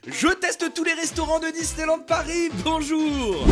Je teste tous les restaurants de Disneyland Paris, bonjour!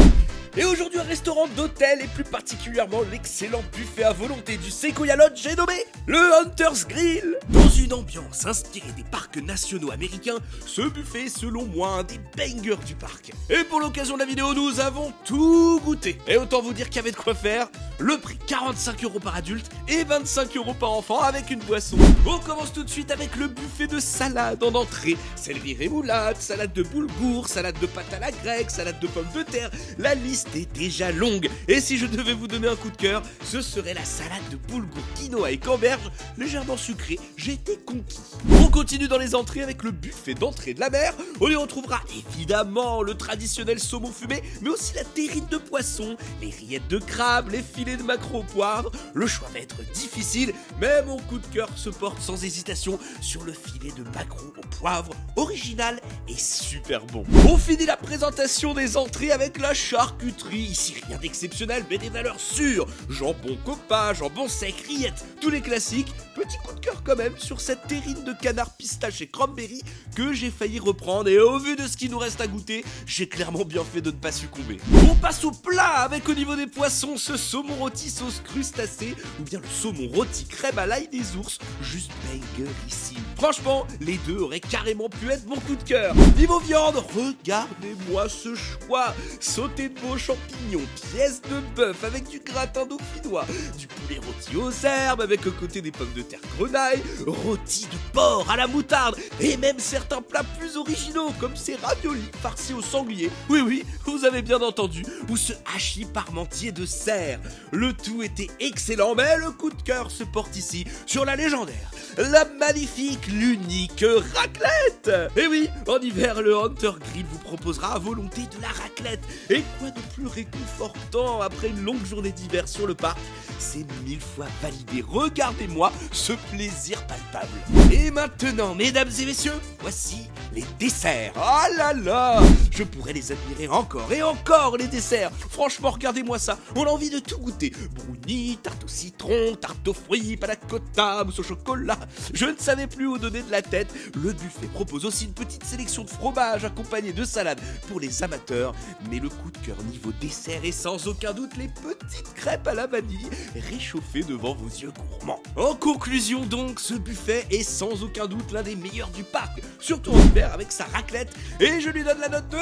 Et aujourd'hui un restaurant d'hôtel et plus particulièrement l'excellent buffet à volonté du Sequoia Lodge, j'ai nommé le Hunter's Grill. Dans une ambiance inspirée des parcs nationaux américains, ce buffet est selon moi un des bangers du parc. Et pour l'occasion de la vidéo, nous avons tout goûté. Et autant vous dire qu'il y avait de quoi faire. Le prix 45 € par adulte et 25 € par enfant avec une boisson. On commence tout de suite avec le buffet de salade en entrée. Céleri rémoulade, salade de boulgour, salade de pâte à la grecque, salade de pommes de terre. La liste est déjà longue. Et si je devais vous donner un coup de cœur, ce serait la salade de boulgour, quinoa et camembert, légèrement sucrée. J'ai été conquis. On continue dans les entrées avec le buffet d'entrée de la mer. On y retrouvera évidemment le traditionnel saumon fumé, mais aussi la terrine de poisson, les rillettes de crabe, les filets de maquereau au poivre. Le choix va être difficile, mais mon coup de cœur se porte sans hésitation sur le filet de maquereau au poivre, original et super bon. On finit la présentation des entrées avec la charcuterie. Ici rien d'exceptionnel, mais des valeurs sûres. Jambon copa, jambon sec, rillettes, tous les classiques. Petit coup de cœur quand même sur cette terrine de canard pistache et cranberry que j'ai failli reprendre, et au vu de ce qui nous reste à goûter, j'ai clairement bien fait de ne pas succomber. On passe au plat avec au niveau des poissons ce saumon rôti sauce crustacée ou bien le saumon rôti crème à l'ail des ours, juste bangerissime. Franchement, les deux auraient carrément pu être mon coup de cœur. Niveau viande, regardez-moi ce choix. Sauté de beaux champignons, pièces de bœuf avec du gratin dauphinois, du poulet rôti aux herbes avec au côté des pommes de terre grenaille, rôti de porc à la moutarde et même certains plats plus originaux comme ces raviolis farcis au sanglier. Oui, vous avez bien entendu, ou ce hachis parmentier de cerf. Le tout était excellent, mais le coup de cœur se porte ici sur la légendaire, la magnifique, l'unique raclette. Et oui, en hiver, le Hunter Grill vous proposera à volonté de la raclette. Et quoi de plus réconfortant après une longue journée d'hiver sur le parc? C'est 1000 fois validé. Regardez-moi ce plaisir palpable. Et maintenant, mesdames et messieurs, voici les desserts. Oh là là, je pourrais les admirer encore et encore, les desserts. Franchement, regardez-moi ça. On a envie de tout goûter. Brownie, tarte au citron, tarte aux fruits, panna cotta, mousse au chocolat. Je ne savais plus où donner de la tête. Le buffet propose aussi une petite sélection de fromages accompagnés de salades pour les amateurs. Mais le coup de cœur niveau dessert est sans aucun doute les petites crêpes à la vanille réchauffées devant vos yeux gourmands. En conclusion donc, ce buffet est sans aucun doute l'un des meilleurs du parc, surtout en hiver avec sa raclette, et je lui donne la note de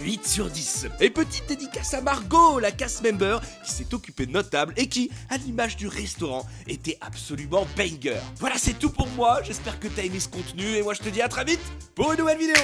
8 sur 10. Et petite dédicace à Margot, la cast member, qui s'est occupée de notre table et qui, à l'image du restaurant, était absolument banger. Voilà, c'est tout pour moi, j'espère que t'as aimé ce contenu, et moi je te dis à très vite pour une nouvelle vidéo.